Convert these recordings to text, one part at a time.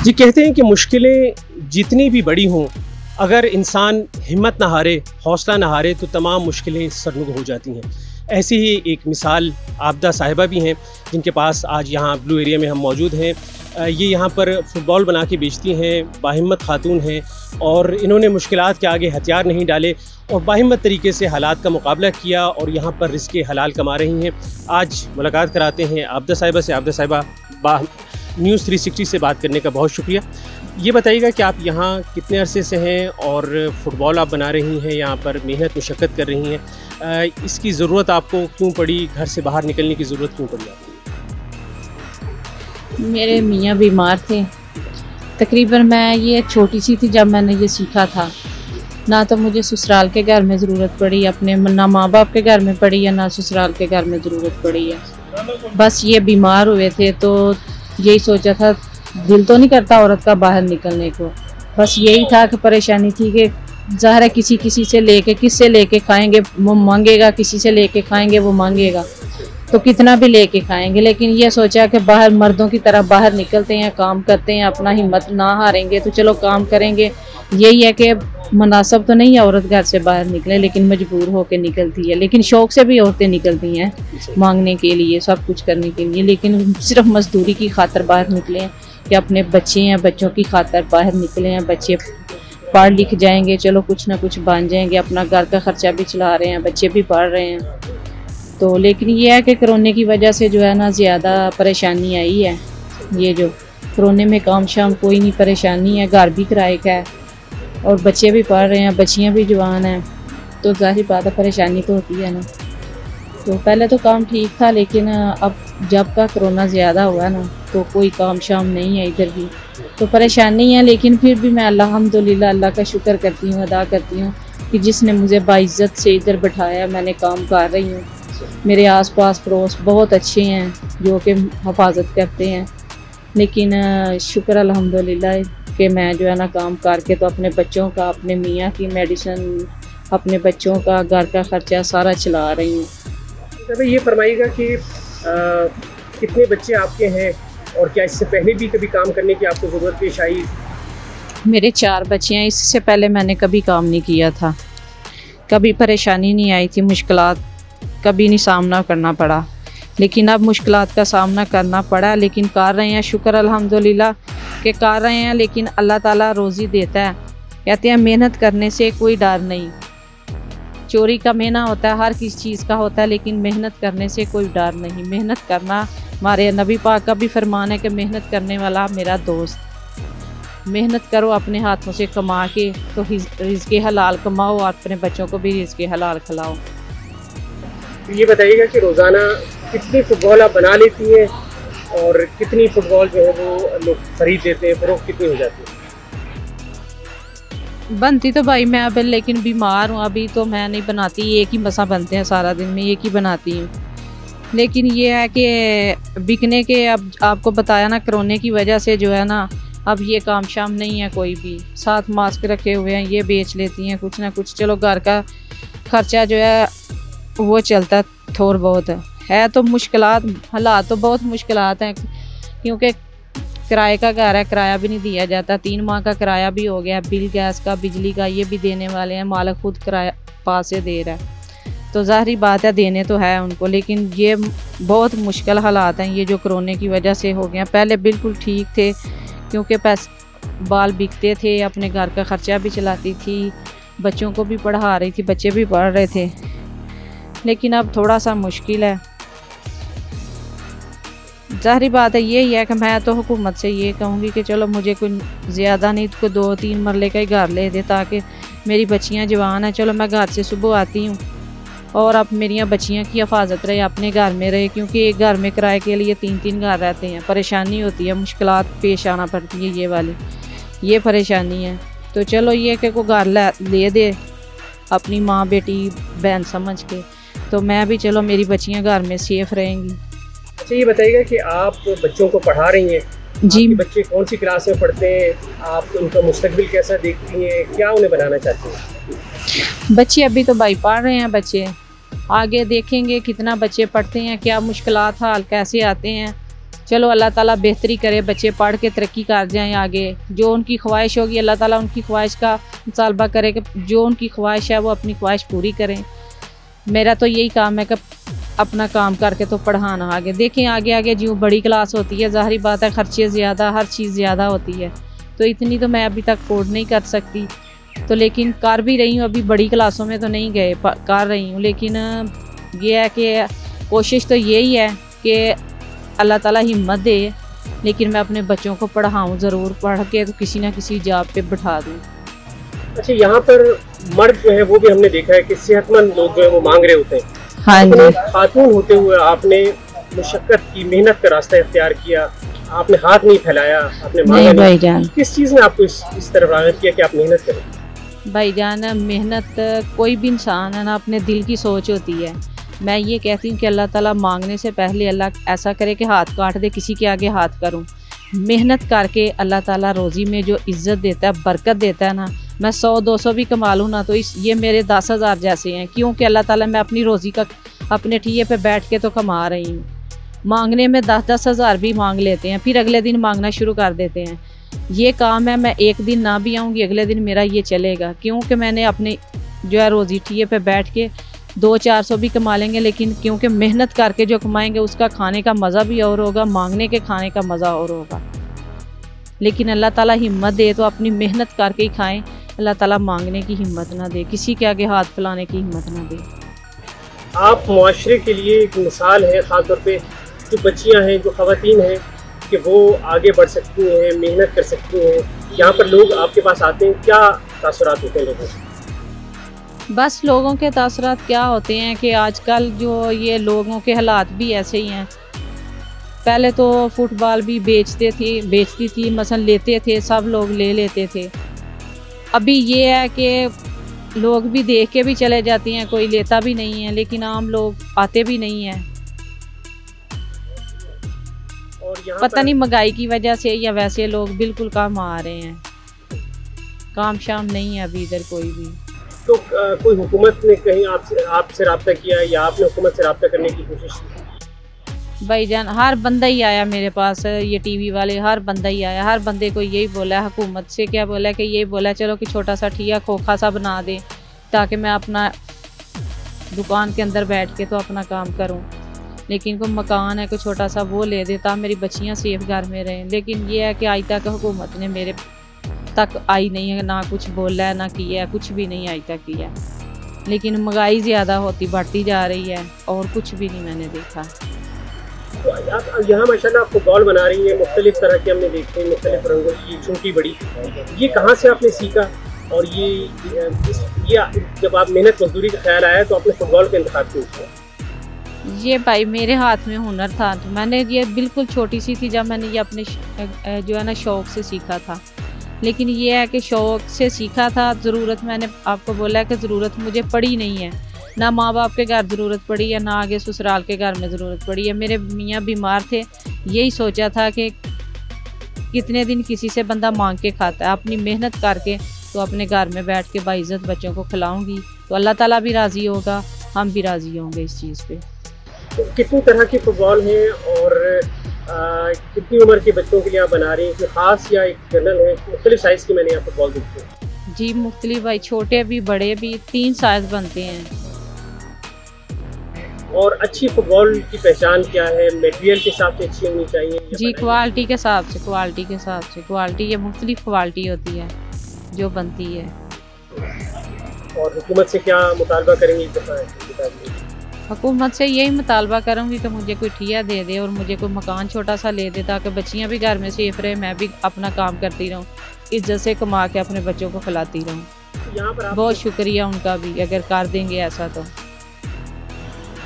जी कहते हैं कि मुश्किलें जितनी भी बड़ी हों, अगर इंसान हिम्मत ना हारे, हौसला ना हारे तो तमाम मुश्किलें सरनगू हो जाती हैं। ऐसी ही एक मिसाल आबदा साहिबा भी हैं, जिनके पास आज यहाँ ब्लू एरिया में हम मौजूद हैं। ये यहाँ पर फ़ुटबॉल बना के बेचती हैं, बाहिम्मत खातून हैं और इन्होंने मुश्किलात के आगे हथियार नहीं डाले और बाहिम्मत तरीके से हालात का मुकाबला किया और यहाँ पर रिज़्क़े हलाल कमा रही हैं। आज मुलाकात कराते हैं आबदा साहिबा से। आबदा साहिबा, न्यूज़ 360 से बात करने का बहुत शुक्रिया। ये बताइएगा कि आप यहाँ कितने अरसे से हैं और फ़ुटबॉल आप बना रही हैं, यहाँ पर मेहनत मशक्क़त कर रही हैं, इसकी ज़रूरत आपको क्यों पड़ी, घर से बाहर निकलने की ज़रूरत क्यों पड़ी आपको? मेरे मियाँ बीमार थे। तकरीबन मैं ये छोटी सी थी जब मैंने ये सीखा था। ना तो मुझे ससुराल के घर में ज़रूरत पड़ी, अपने ना माँ बाप के घर में पड़ी है, ना ससुराल के घर में ज़रूरत पड़ी है। बस ये बीमार हुए थे तो यही सोचा था, दिल तो नहीं करता औरत का बाहर निकलने को। बस यही था कि परेशानी थी कि ज़ाहिर है किसी से लेके, किससे लेके खाएंगे, वो मांगेगा, किसी से लेके खाएंगे वो मांगेगा, तो कितना भी लेके खाएंगे। लेकिन ये सोचा कि बाहर मर्दों की तरह बाहर निकलते हैं, काम करते हैं, अपना हिम्मत ना हारेंगे तो चलो काम करेंगे। यही है कि मुनासिब तो नहीं है औरत घर से बाहर निकले, लेकिन मजबूर होकर निकलती है। लेकिन शौक़ से भी औरतें निकलती हैं मांगने के लिए, सब कुछ करने के लिए, लेकिन सिर्फ मजदूरी की खातर बाहर निकले हैं कि अपने बच्चे हैं, बच्चों की खातर बाहर निकले हैं। बच्चे पढ़ लिख जाएंगे, चलो कुछ ना कुछ बन जाएंगे, अपना घर का ख़र्चा भी चला रहे हैं, बच्चे भी पढ़ रहे हैं। तो लेकिन ये है कि कोरोना की वजह से जो है ना ज़्यादा परेशानी आई है। ये जो कोरोना में काम शाम कोई नहीं, परेशानी है, घर भी किराए का है और बच्चे भी पढ़ रहे हैं, बच्चियाँ भी जवान हैं, तो ज़ाहिर बात है परेशानी तो होती है ना। तो पहले तो काम ठीक था, लेकिन अब जब का कोरोना ज़्यादा हुआ ना तो कोई काम शाम नहीं है इधर भी, तो परेशानी है। लेकिन फिर भी मैं अल्हम्दुलिल्लाह अल्लाह का शुक्र करती हूँ, अदा करती हूँ कि जिसने मुझे बाइज़्ज़त से इधर बैठाया, मैंने काम कर रही हूँ। मेरे आसपास पड़ोस बहुत अच्छे हैं जो कि हिफाजत करते हैं। लेकिन शुक्र अल्हम्दुलिल्लाह कि मैं जो है ना काम करके तो अपने बच्चों का, अपने मियाँ की मेडिसिन, अपने बच्चों का, घर का ख़र्चा सारा चला रही हूँ। तो ये फरमाइएगा कि कितने बच्चे आपके हैं और क्या इससे पहले भी कभी काम करने की आपको ज़रूरत पेश आई? मेरे 4 बच्चे हैं। इससे पहले मैंने कभी काम नहीं किया था, कभी परेशानी नहीं आई थी, मुश्किलात कभी नहीं सामना करना पड़ा। लेकिन अब मुश्किलात का सामना करना पड़ा, लेकिन कर रहे हैं, शुक्र अल्हम्दुलिल्लाह कि कर रहे हैं। लेकिन अल्लाह ताला रोज़ी देता है। कहते हैं मेहनत करने से कोई डर नहीं। चोरी का मेहनत होता है, हर किसी चीज़ का होता है, लेकिन मेहनत करने से कोई डर नहीं। मेहनत करना, हमारे नबी पाक का भी फरमान है कि मेहनत करने वाला मेरा दोस्त। मेहनत करो, अपने हाथों से कमा के तो रिज़्क़े हलाल कमाओ और अपने बच्चों को भी रिज़्क़े हलाल खिलाओ। ये बताइएगा कि रोज़ाना कितनी फ़ुटबॉल आप बना लेती हैं और कितनी फ़ुटबॉल जो है वो लोग ख़रीद देते हैं, फ़रोख्त कितनी हो जाती है? बनती तो भाई मैं अब, लेकिन बीमार हूँ अभी तो मैं नहीं बनाती। एक ही मसा बनते हैं सारा दिन में, एक ही बनाती हूँ। लेकिन ये है कि बिकने के, अब आपको बताया ना कोरोना की वजह से जो है ना अब ये काम शाम नहीं है कोई भी। 7 मास्क रखे हुए हैं, ये बेच लेती हैं कुछ ना कुछ, चलो घर का ख़र्चा जो है वो चलता थोड़ा बहुत है। तो मुश्किलात, हालात तो बहुत मुश्किलात हैं, क्योंकि किराए का घर है, किराया भी नहीं दिया जाता। 3 माह का किराया भी हो गया, बिल गैस का, बिजली का, ये भी देने वाले हैं। मालिक खुद किराया पास से दे रहा है, तो ज़ाहिर बात है देने तो है उनको। लेकिन ये बहुत मुश्किल हालात हैं ये जो कोरोना की वजह से हो गया। पहले बिल्कुल ठीक थे क्योंकि पैसे बाल बिकते थे, अपने घर का ख़र्चा भी चलाती थी, बच्चों को भी पढ़ा रही थी, बच्चे भी पढ़ रहे थे। लेकिन अब थोड़ा सा मुश्किल है। ज़ाहिर बात है यही है कि मैं तो हुकूमत से ये कहूँगी कि चलो मुझे कोई ज़्यादा नहीं तो 2-3 मरले का ही घर ले दे, ताकि मेरी बच्चियाँ जवान हैं। चलो मैं घर से सुबह आती हूँ और अब मेरी बच्चियाँ की हिफाजत रहे, अपने घर में रहे, क्योंकि एक घर में किराए के लिए 3-3 घर रहते हैं। परेशानी होती है, मुश्किलात पेश आना पड़ती है, ये वाली ये परेशानी है। तो चलो ये कि को घर ले दे अपनी माँ बेटी बहन समझ के, तो मैं भी, चलो मेरी बच्चियाँ घर में सेफ़ रहेंगी। अच्छा ये बताइएगा कि आप बच्चों को पढ़ा रही हैं जी, बच्चे कौन सी क्लास में पढ़ते हैं, आप उनका मुस्तकबिल कैसा देखती हैं, क्या उन्हें बनाना चाहती हैं? बच्चे अभी तो भाई पढ़ रहे हैं, बच्चे आगे देखेंगे कितना बच्चे पढ़ते हैं, क्या मुश्किलात हाल कैसे आते हैं। चलो अल्लाह ताला बेहतरी करे, बच्चे पढ़ के तरक्की कर जाएं आगे। जो उनकी ख्वाहिश होगी अल्लाह ताला उनकी ख्वाहिश का मुतालबा करे कि जो उनकी ख्वाहिश है वो अपनी ख्वाहिश पूरी करें। मेरा तो यही काम है कि अपना काम करके तो पढ़ाना आगे। देखें आगे आगे जो बड़ी क्लास होती है, ज़ाहिर बात है खर्चे ज़्यादा, हर चीज़ ज़्यादा होती है, तो इतनी तो मैं अभी तक अफोर्ड नहीं कर सकती। तो लेकिन कर भी रही हूँ, अभी बड़ी क्लासों में तो नहीं गए, कर रही हूँ। लेकिन ये है कि कोशिश तो यही है कि अल्लाह ताला हिम्मत दे, लेकिन मैं अपने बच्चों को पढ़ाऊँ ज़रूर, पढ़ के तो किसी ना किसी जॉब पे बिठा दूँ। अच्छा, यहाँ पर मर्द जो है वो भी हमने देखा है कि सेहतमंद लोग जो है वो मांग रहे होते हैं। हाँ जी। खातून होते हुए आपने मुशक्कत की, मेहनत का रास्ता इख्तियार किया, आपने हाथ नहीं फैलाया, आपने मांगा नहीं। भाईजान, किस चीज़ ने आपको इस तरफ राग़िब किया कि आप मेहनत करें? भाईजान, मेहनत कोई भी इंसान है ना, अपने दिल की सोच होती है। मैं ये कहती हूँ कि अल्लाह ताला मांगने से पहले अल्लाह ऐसा करे कि हाथ काट दे, किसी के आगे हाथ करूँ। मेहनत करके अल्लाह ताला रोज़ी में जो इज़्ज़त देता है, बरकत देता है ना, मैं 100-200 भी कमा लूँ ना तो ये मेरे 10,000 जैसे हैं, क्योंकि अल्लाह ताला मैं अपनी रोज़ी का अपने ठिये पे बैठ के तो कमा रही हूँ। मांगने में 10-10 हज़ार भी मांग लेते हैं, फिर अगले दिन मांगना शुरू कर देते हैं। ये काम है, मैं एक दिन ना भी आऊँगी, अगले दिन मेरा ये चलेगा, क्योंकि मैंने अपने जो है रोज़ी ठिये पे बैठ के 200-400 भी कमा लेंगे, लेकिन क्योंकि मेहनत करके जो कमाएंगे उसका खाने का मज़ा भी और होगा, मांगने के खाने का मज़ा और होगा। लेकिन अल्लाह ताला हिम्मत दे तो अपनी मेहनत करके ही खाएं, अल्लाह ताला मांगने की हिम्मत ना दे, किसी के आगे हाथ फैलाने की हिम्मत ना दे। आप मुआशरे के लिए एक मिसाल है, ख़ास तौर पे जो बच्चियां हैं, जो ख़वातीन हैं, कि वो आगे बढ़ सकती हैं, मेहनत कर सकती हैं। यहाँ पर लोग आपके पास आते हैं, क्या तासुरात होते हैं लोगों को? बस लोगों के तासुरात क्या होते हैं कि आजकल जो ये लोगों के हालात भी ऐसे ही हैं। पहले तो फुटबॉल भी बेचती थी, मसलन लेते थे, सब लोग ले लेते थे। अभी ये है कि लोग भी देख के भी चले जाती हैं, कोई लेता भी नहीं है, लेकिन आम लोग आते भी नहीं हैं। और पता नहीं महंगाई की वजह से या वैसे लोग बिल्कुल कम आ रहे हैं, काम शाम नहीं है अभी इधर कोई भी। तो कोई हुकूमत ने कहीं आपसे रब्ता किया या आपने हुकूमत से रब्ता करने की कोशिश की? भाईजान, हर बंदा ही आया मेरे पास, ये टीवी वाले हर बंदा ही आया, हर बंदे को यही बोला है, हुकूमत से क्या बोला है कि यही बोला है चलो कि छोटा सा ठिया खोखा सा बना दे ताकि मैं अपना दुकान के अंदर बैठ के तो अपना काम करूं। लेकिन कोई मकान है कोई छोटा सा वो ले देता, मेरी बच्चियां सेफ घर में रहें। लेकिन ये है कि आज तक हुकूमत ने मेरे तक आई नहीं है, ना कुछ बोला है ना किया है, कुछ भी नहीं आज तक किया। लेकिन महंगाई ज़्यादा होती बढ़ती जा रही है और कुछ भी नहीं मैंने देखा। तो आप यहाँ माशाल्लाह फुटबॉल बना रही है, मुख्तलिफ तरह के हमने देखे हैं, मुख्तलिफ रंगों की, छोटी बड़ी, ये कहाँ से आपने सीखा? और ये जब आप मेहनत मजदूरी का ख्याल आया तो आपने फुटबॉल का इंतखाब क्यों किया? ये भाई मेरे हाथ में हुनर था, तो मैंने ये बिल्कुल छोटी सी थी जब मैंने ये अपने जो है ना शौक़ से सीखा था। लेकिन ये है कि शौक़ से सीखा था, ज़रूरत मैंने आपको बोला है कि ज़रूरत मुझे पड़ी नहीं है, ना माँ बाप के घर ज़रूरत पड़ी है, ना आगे ससुराल के घर में ज़रूरत पड़ी है। मेरे मियाँ बीमार थे, यही सोचा था कि कितने दिन किसी से बंदा मांग के खाता है, अपनी मेहनत करके तो अपने घर में बैठ के बाइज़्ज़त बच्चों को खिलाऊंगी तो अल्लाह ताला भी राज़ी होगा, हम भी राज़ी होंगे इस चीज़ पे। तो कितनी तरह की फुटबॉल है और कितनी उम्र के बच्चों के लिए आप बना रही हैं? कोई ख़ास या एक जनरल है? मुख्तलिफ साइज़ की मैंने यहाँ फुटबॉल देखी है। जी मुख्तलिफ भाई, छोटे भी बड़े भी, 3 साइज़ बनते हैं। और अच्छी फुटबॉल की पहचान क्या है? मटेरियल के हिसाब से अच्छी होनी चाहिए? जी क्वालिटी के हिसाब से, क्वालिटी ये मुख्तलिफ क्वालिटी होती है जो बनती है। और हुकूमत से क्या मुतालबा करेंगी? हुकूमत से यही मुतालबा करूँगी कि मुझे कोई ठिया दे दे और मुझे कोई मकान छोटा सा ले दे ताकि बच्चियाँ भी घर में सेफ रहे, मैं भी अपना काम करती रहूँ, इज्जत से कमा के अपने बच्चों को खिलाती रहूँ। यहाँ पर बहुत शुक्रिया उनका भी अगर कर देंगे ऐसा। तो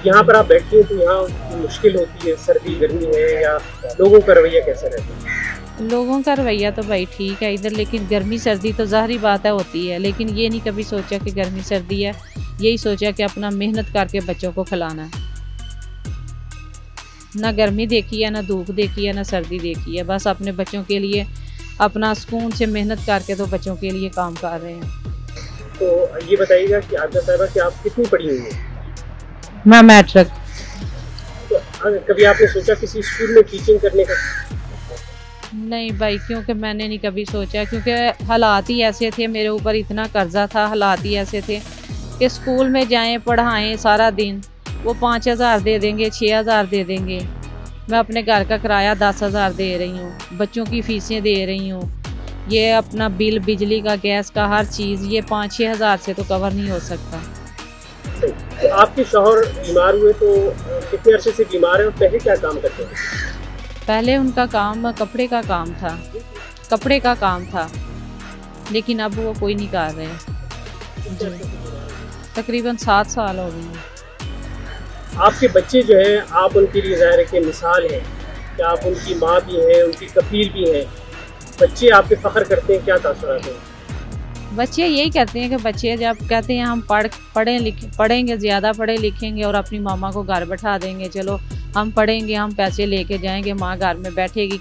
यहाँ पर आप बैठती हैं तो यहाँ मुश्किल होती है, सर्दी गर्मी है, या लोगों का रवैया कैसा रहता है? लोगों का रवैया तो भाई ठीक है इधर, लेकिन गर्मी सर्दी तो ज़ाहिर बात है होती है, लेकिन ये नहीं कभी सोचा कि गर्मी सर्दी है, यही सोचा कि अपना मेहनत करके बच्चों को खिलाना है। ना गर्मी देखी है, ना धूप देखी है, ना सर्दी देखी है, बस अपने बच्चों के लिए अपना सुकून से मेहनत करके तो बच्चों के लिए काम कर रहे हैं। तो ये बताइएगा कि आबदा साहिबा कि आप कितनी पढ़ी हुई हैं? मैं मैट्रिक। तो कभी आपने सोचा किसी स्कूल में टीचिंग करने का? नहीं भाई, क्योंकि मैंने नहीं कभी सोचा, क्योंकि हालात ही ऐसे थे, मेरे ऊपर इतना कर्जा था, हालात ही ऐसे थे कि स्कूल में जाएं पढ़ाएं सारा दिन, वो 5,000 दे देंगे, 6,000 दे देंगे। मैं अपने घर का किराया 10,000 दे रही हूँ, बच्चों की फ़ीसें दे रही हूँ, ये अपना बिल बिजली का, गैस का, हर चीज़, ये 5-6 हज़ार से तो कवर नहीं हो सकता। तो आपके शौहर बीमार हुए तो कितने अरसे से बीमार है और पहले क्या काम करते हैं? पहले उनका काम कपड़े का काम था, कपड़े का काम था, लेकिन अब वो कोई नहीं कर रहे। तकरीबन 7 साल हो गए हैं। आपके बच्चे जो हैं, आप उनके लिए ज़ाहिर है कि मिसाल हैं कि आप उनकी माँ भी हैं, उनकी कफील भी हैं। बच्चे आप पे फ़ख्र करते हैं, क्या तासुरात हैं? बच्चे यही कहते हैं कि बच्चे जब कहते हैं हम पढ़ेंगे, ज़्यादा पढ़े लिखेंगे और अपनी मामा को घर बैठा देंगे, चलो हम पढ़ेंगे, हम पैसे लेके जाएंगे, माँ घर में बैठेगी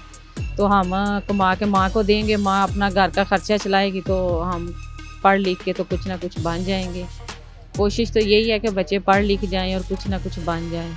तो हम कमा के माँ को देंगे, माँ अपना घर का खर्चा चलाएगी, तो हम पढ़ लिख के तो कुछ ना कुछ बन जाएंगे। कोशिश तो यही है कि बच्चे पढ़ लिख जाएं और कुछ ना कुछ बन जाएं।